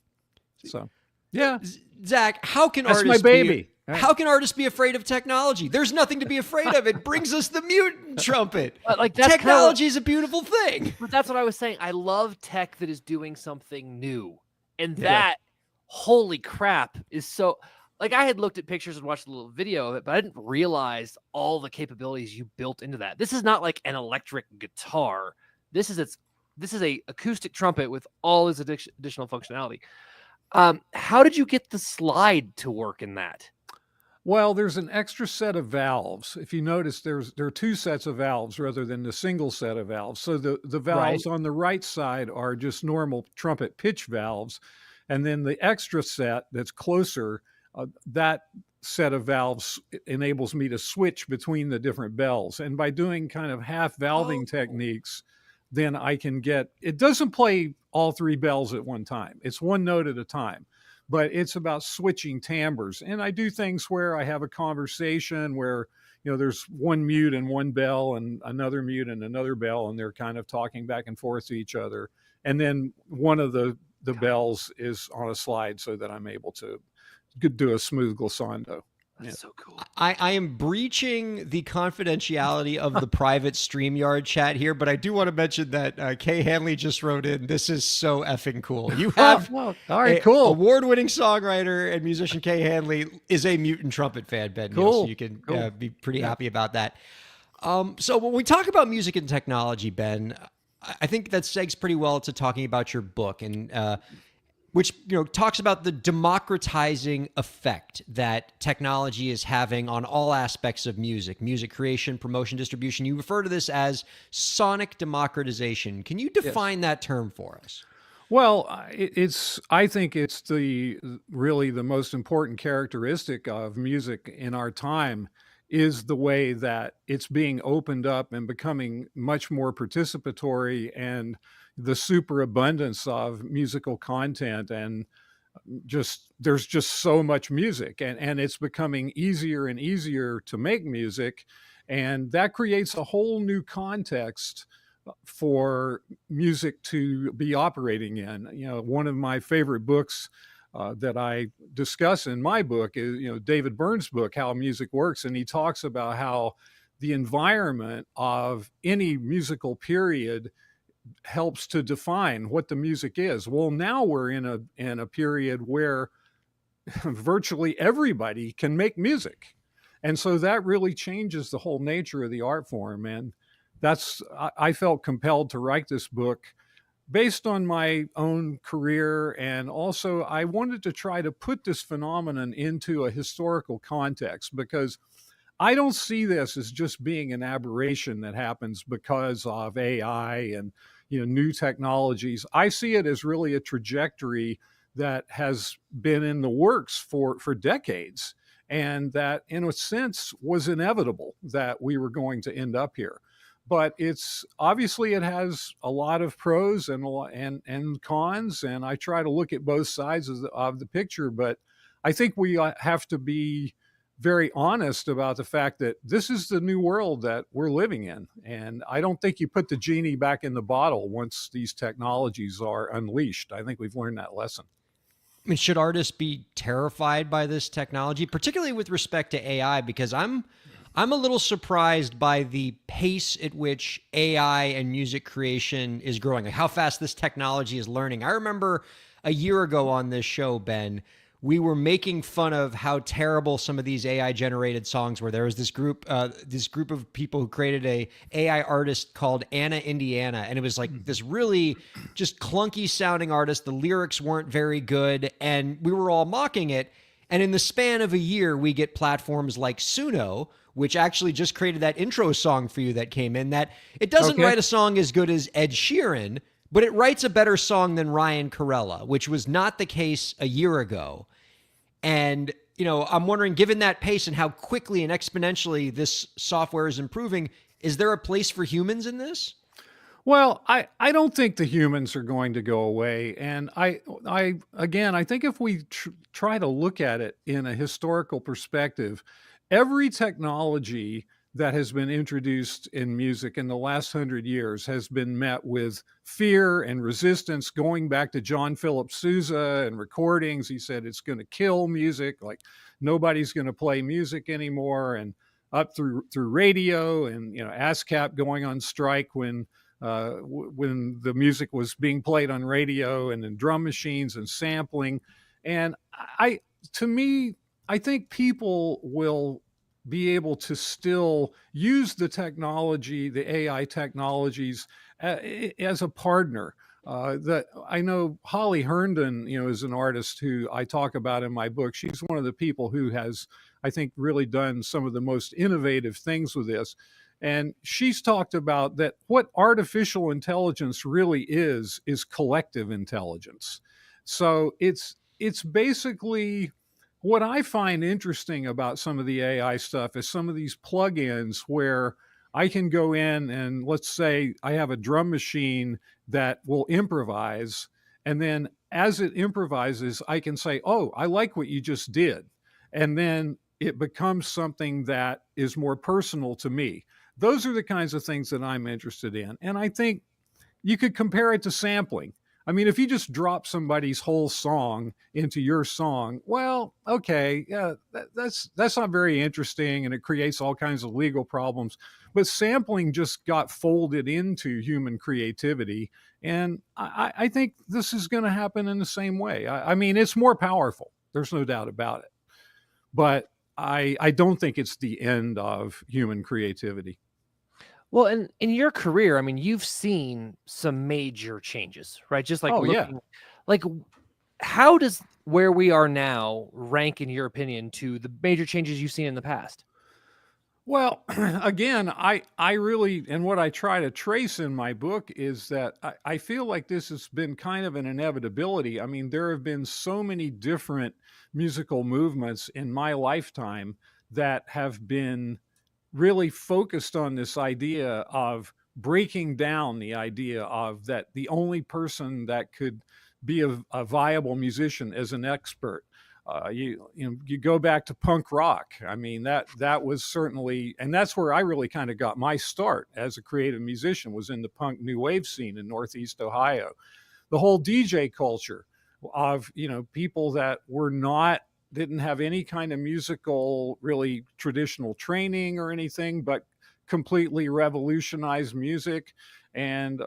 S7: So, yeah.
S1: Zach, how can
S7: That's
S1: artists
S7: my baby.
S1: How can artists be afraid of technology? There's nothing to be afraid of. It brings us the Mutant Trumpet.
S3: Like
S1: technology is a beautiful thing.
S3: But that's what I was saying. I love tech that is doing something new. And that, holy crap, is so... Like, I had looked at pictures and watched a little video of it, but I didn't realize all the capabilities you built into that. This is not like an electric guitar. This is a acoustic trumpet with all this additional functionality. How did you get the slide to work in that?
S7: Well, there's an extra set of valves. If you notice, there are two sets of valves rather than the single set of valves. So the valves on the right side are just normal trumpet pitch valves. And then the extra set that's closer, that set of valves enables me to switch between the different bells. And by doing kind of half valving techniques, then I can it doesn't play all three bells at one time. It's one note at a time, but it's about switching timbres. And I do things where I have a conversation where, there's one mute and one bell and another mute and another bell, and they're kind of talking back and forth to each other. And then one of the bells is on a slide so that I'm able to do a smooth glissando.
S3: That's so cool.
S1: I am breaching the confidentiality of the private StreamYard chat here, but I do want to mention that Kay Hanley just wrote in, this is so effing cool. You have
S7: all right, cool.
S1: Award-winning songwriter and musician Kay Hanley is a Mutant Trumpet fan, Ben.
S7: Cool.
S1: So you can be pretty happy about that. So when we talk about music and technology, Ben, I think that segs pretty well to talking about your book and which talks about the democratizing effect that technology is having on all aspects of music creation, promotion, distribution. You refer to this as sonic democratization. Can you define that term for us?
S7: Well, I think it's really the most important characteristic of music in our time is the way that it's being opened up and becoming much more participatory, and the superabundance of musical content, and there's just so much music, and it's becoming easier and easier to make music, and that creates a whole new context for music to be operating in. One of my favorite books that I discuss in my book is David Byrne's book, How Music Works, and he talks about how the environment of any musical period helps to define what the music is. Well, now we're in a period where virtually everybody can make music. And so that really changes the whole nature of the art form. And I felt compelled to write this book based on my own career. And also I wanted to try to put this phenomenon into a historical context, because I don't see this as just being an aberration that happens because of AI and new technologies. I see it as really a trajectory that has been in the works for decades, and that in a sense was inevitable that we were going to end up here. But it has a lot of pros and cons, and I try to look at both sides of the picture. But I think we have to be very honest about the fact that this is the new world that we're living in. And I don't think you put the genie back in the bottle once these technologies are unleashed. I think we've learned that lesson.
S1: I mean, should artists be terrified by this technology, particularly with respect to AI? Because I'm I'm a little surprised by the pace at which AI and music creation is growing, like how fast this technology is learning. I remember a year ago on this show, Ben, we were making fun of how terrible some of these AI generated songs were. There was this group of people who created a AI artist called Anna Indiana, and it was like this really just clunky sounding artist. The lyrics weren't very good, and we were all mocking it. And in the span of a year, we get platforms like Suno, which actually just created that intro song for you that came in, that it doesn't
S7: Okay.
S1: write a song as good as Ed Sheeran, but it writes a better song than Ryan Kairalla, which was not the case a year ago. And, I'm wondering, given that pace and how quickly and exponentially this software is improving, is there a place for humans in this?
S7: Well, I don't think the humans are going to go away. And I think if we try to look at it in a historical perspective, every technology that has been introduced in music in the last 100 years has been met with fear and resistance. Going back to John Philip Sousa and recordings, he said it's going to kill music, like nobody's going to play music anymore, and up through radio, and ASCAP going on strike when the music was being played on radio, and then drum machines and sampling. And to me, I think people will be able to still use the technology, the AI technologies, as a partner. That I know Holly Herndon, is an artist who I talk about in my book. She's one of the people who has, I think, really done some of the most innovative things with this. And she's talked about that what artificial intelligence really is collective intelligence. So it's basically, what I find interesting about some of the AI stuff is some of these plugins where I can go in and, let's say I have a drum machine that will improvise. And then as it improvises, I can say, oh, I like what you just did. And then it becomes something that is more personal to me. Those are the kinds of things that I'm interested in. And I think you could compare it to sampling. I mean, if you just drop somebody's whole song into your song, well, okay, yeah, that's not very interesting, and it creates all kinds of legal problems. But sampling just got folded into human creativity, and I think this is going to happen in the same way. I mean, it's more powerful. There's no doubt about it. But I don't think it's the end of human creativity.
S3: Well, and in your career, I mean, you've seen some major changes, right? Just like
S7: Oh, yeah.
S3: looking, like how does where we are now rank in your opinion to the major changes you've seen in the past?
S7: Well, again, I really, and what I try to trace in my book is that I feel like this has been kind of an inevitability. I mean, there have been so many different musical movements in my lifetime that have been really focused on this idea of breaking down the idea of that the only person that could be a viable musician is an expert. You go back to punk rock. I mean, that was certainly, and that's where I really kind of got my start as a creative musician, was in the punk new wave scene in Northeast Ohio. The whole DJ culture of, people that didn't have any kind of musical, really traditional training or anything, but completely revolutionized music. And,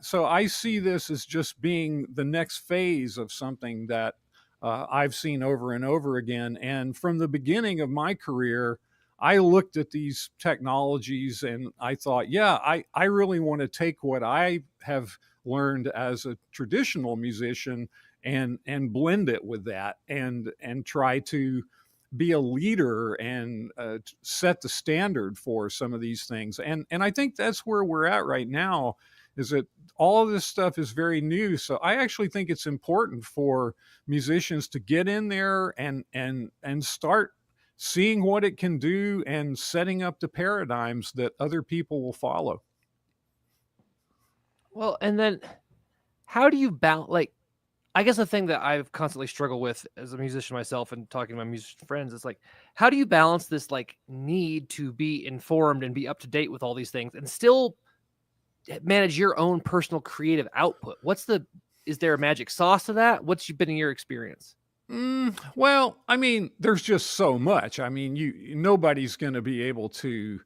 S7: so I see this as just being the next phase of something that I've seen over and over again. And from the beginning of my career, I looked at these technologies and I thought, yeah, I really want to take what I have learned as a traditional musician and blend it with that and try to be a leader and set the standard for some of these things. And I think that's where we're at right now, is that all of this stuff is very new. So I actually think it's important for musicians to get in there and start seeing what it can do and setting up the paradigms that other people will follow.
S3: Well, and then how do you balance, like, I guess the thing that I've constantly struggled with as a musician myself and talking to my musician friends is like, how do you balance this like need to be informed and be up to date with all these things and still manage your own personal creative output? Is there a magic sauce to that? What's been in your experience?
S7: Well, I mean, there's just so much. I mean, nobody's going to be able to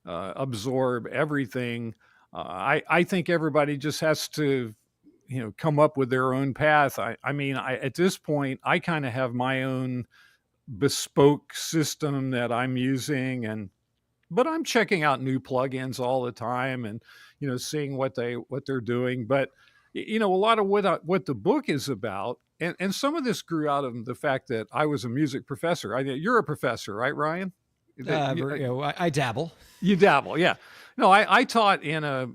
S7: absorb everything. I think everybody just has to, come up with their own path. I mean, at this point, I kind of have my own bespoke system that I'm using, but I'm checking out new plugins all the time, and seeing what they're doing. But a lot of what the book is about, and some of this grew out of the fact that I was a music professor. You're a professor, right, Ryan?
S1: I dabble.
S7: You dabble, yeah. No, I taught in a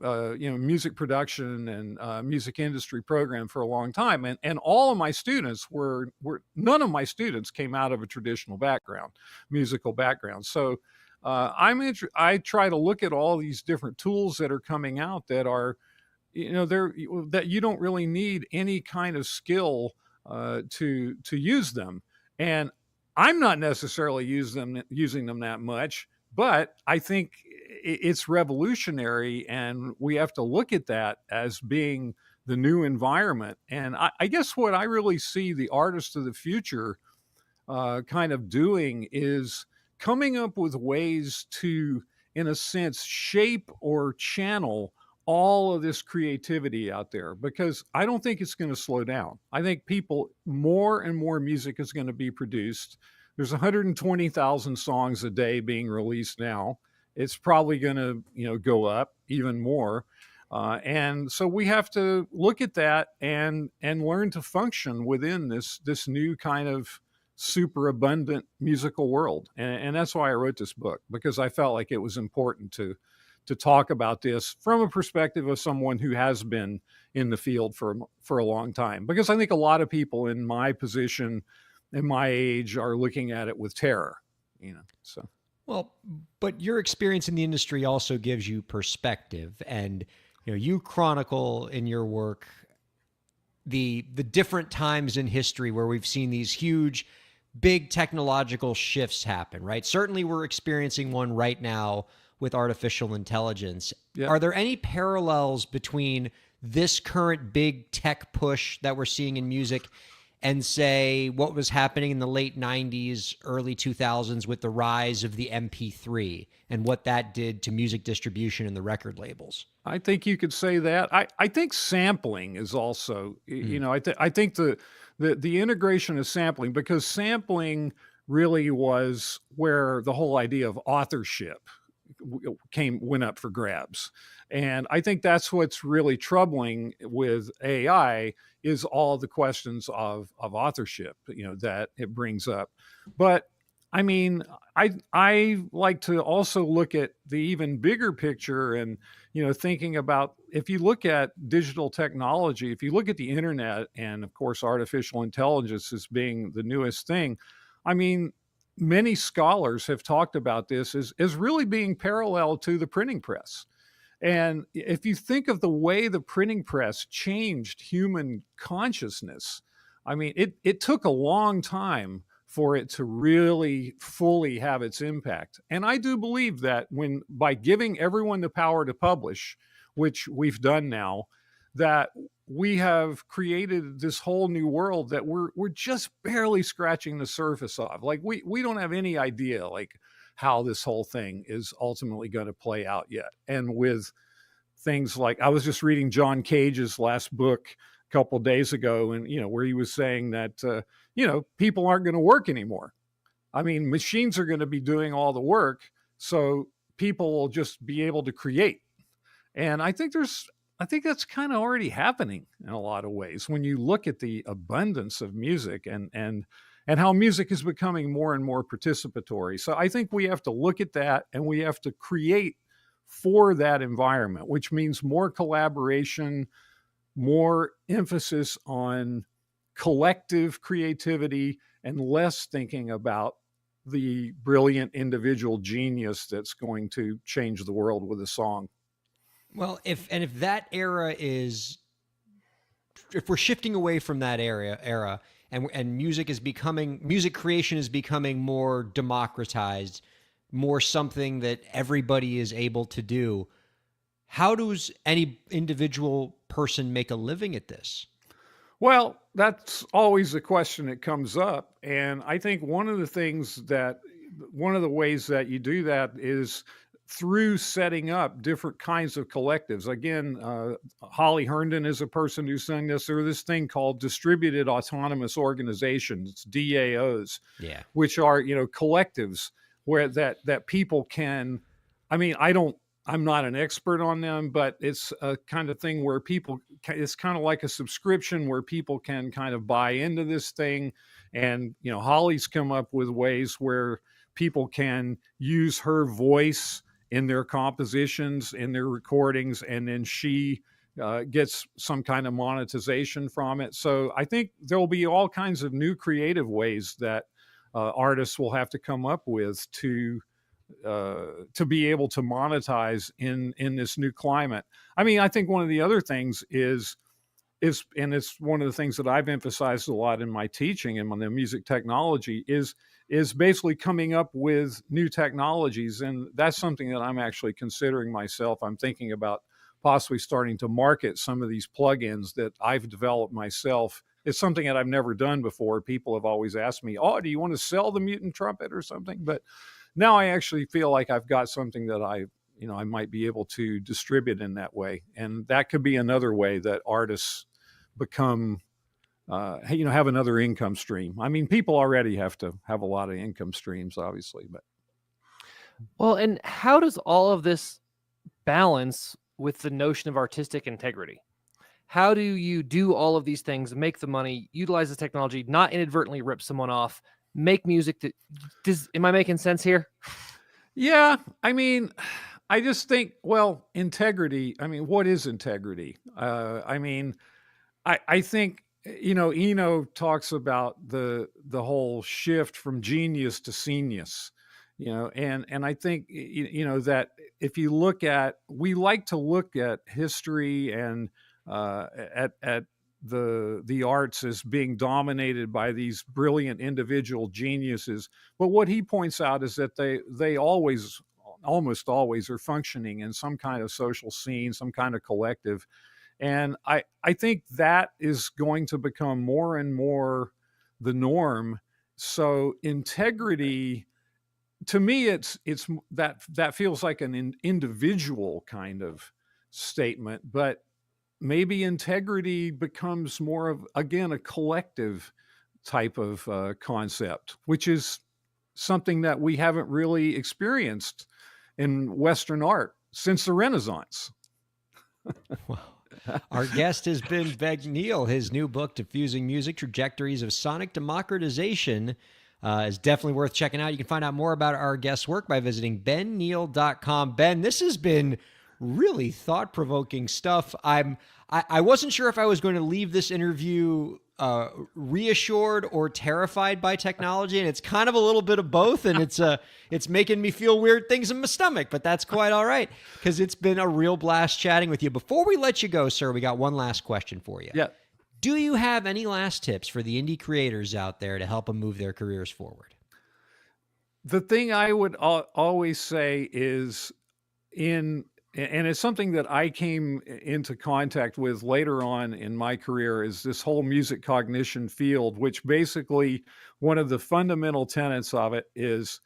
S7: music production and music industry program for a long time, and all of my students were none of my students came out of a traditional background, musical background. So I try to look at all these different tools that are coming out that are, that you don't really need any kind of skill to use them, and I'm not necessarily using them that much, but I think it's revolutionary, and we have to look at that as being the new environment. And I guess what I really see the artists of the future kind of doing is coming up with ways to, in a sense, shape or channel all of this creativity out there, because I don't think it's going to slow down. I think more and more music is going to be produced. There's 120,000 songs a day being released now. It's probably going to, go up even more. And so we have to look at that and learn to function within this new kind of super abundant musical world. And that's why I wrote this book, because I felt like it was important to talk about this from a perspective of someone who has been in the field for a long time. Because I think a lot of people in my position and my age are looking at it with terror, so.
S1: Well, but your experience in the industry also gives you perspective, and you chronicle in your work the different times in history where we've seen these huge, big technological shifts happen, right? Certainly we're experiencing one right now with artificial intelligence.
S7: Yeah.
S1: Are there any parallels between this current big tech push that we're seeing in music and, say, what was happening in the late 90s, early 2000s with the rise of the MP3 and what that did to music distribution and the record labels?
S7: I think you could say that. I think sampling is also, I think the integration of sampling, because sampling really was where the whole idea of authorship went up for grabs. And I think that's what's really troubling with AI is all the questions of authorship, that it brings up. But I mean, I like to also look at the even bigger picture and, thinking about, if you look at digital technology, if you look at the internet, and of course, artificial intelligence as being the newest thing, I mean, many scholars have talked about this as really being parallel to the printing press. And if you think of the way the printing press changed human consciousness, I mean, it took a long time for it to really fully have its impact. And I do believe that by giving everyone the power to publish, which we've done now, that we have created this whole new world that we're just barely scratching the surface of. Like we don't have any idea like how this whole thing is ultimately going to play out yet. And with things like, I was just reading John Cage's last book a couple of days ago, and where he was saying that people aren't going to work anymore. I mean, machines are going to be doing all the work, so people will just be able to create. And I think that's kind of already happening in a lot of ways when you look at the abundance of music and how music is becoming more and more participatory. So I think we have to look at that, and we have to create for that environment, which means more collaboration, more emphasis on collective creativity, and less thinking about the brilliant individual genius that's going to change the world with a song.
S1: Well, if that era is, if we're shifting away from that era, and music creation is becoming more democratized, more something that everybody is able to do, how does any individual person make a living at this?
S7: Well, that's always a question that comes up, and I think one of the ways that you do that is through setting up different kinds of collectives. Again, Holly Herndon is a person who's saying this. There's this thing called distributed autonomous organizations, DAOs,
S1: Yeah.
S7: which are collectives where that people can. I mean, I'm not an expert on them, but it's a kind of thing where it's kind of like a subscription where people can kind of buy into this thing. And, Holly's come up with ways where people can use her voice in their compositions, in their recordings, and then she gets some kind of monetization from it. So I think there'll be all kinds of new creative ways that artists will have to come up with to be able to monetize in this new climate. I mean, I think one of the other things is, and it's one of the things that I've emphasized a lot in my teaching and on the music technology is basically coming up with new technologies. And that's something that I'm actually considering myself. I'm thinking about possibly starting to market some of these plugins that I've developed myself. It's something that I've never done before. People have always asked me, "Oh, do you want to sell the Mutant Trumpet or something?" But now I actually feel like I've got something that I might be able to distribute in that way. And that could be another way that artists become, have another income stream. I mean, people already have to have a lot of income streams, obviously, but.
S3: Well, and how does all of this balance with the notion of artistic integrity? How do you do all of these things, make the money, utilize the technology, not inadvertently rip someone off, make music that am I making sense here?
S7: Yeah. I mean, I just think, well, integrity. I mean, what is integrity? I think, Eno talks about the whole shift from genius to genius, and I think, that if you we like to look at history and at the arts as being dominated by these brilliant individual geniuses. But what he points out is that they almost always are functioning in some kind of social scene, some kind of collective. And I think that is going to become more and more the norm. So integrity, to me, it's that feels like an individual kind of statement, but maybe integrity becomes more of, again, a collective type of concept, which is something that we haven't really experienced in Western art since the Renaissance.
S1: Our guest has been Ben Neal. His new book, Diffusing Music, Trajectories of Sonic Democratization, is definitely worth checking out. You can find out more about our guest's work by visiting benneal.com. Ben, this has been really thought-provoking stuff. I wasn't sure if I was going to leave this interview reassured or terrified by technology, and it's kind of a little bit of both, and it's making me feel weird things in my stomach, but that's quite all right, because it's been a real blast chatting with you. Before we let you go, sir, we got one last question for you.
S7: Yeah.
S1: Do you have any last tips for the indie creators out there to help them move their careers forward?
S7: The thing I would always say is and it's something that I came into contact with later on in my career, is this whole music cognition field, which basically one of the fundamental tenets of it is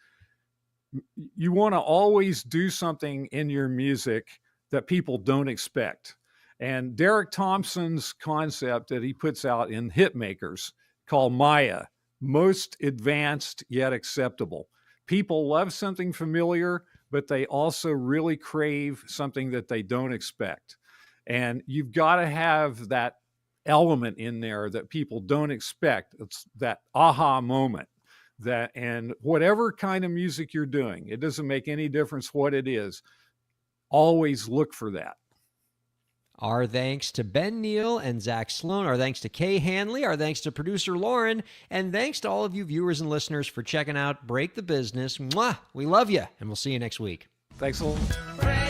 S7: you want to always do something in your music that people don't expect. And Derek Thompson's concept that he puts out in Hitmakers called Maya, most advanced yet acceptable. People love something familiar, but they also really crave something that they don't expect. And you've got to have that element in there that people don't expect. It's that aha moment. And whatever kind of music you're doing, it doesn't make any difference what it is. Always look for that.
S1: Our thanks to Ben Neal and Zach Sloan. Our thanks to Kay Hanley. Our thanks to producer Lauren. And thanks to all of you viewers and listeners for checking out Break the Business. Mwah! We love you, and we'll see you next week.
S7: Thanks a lot.
S2: Break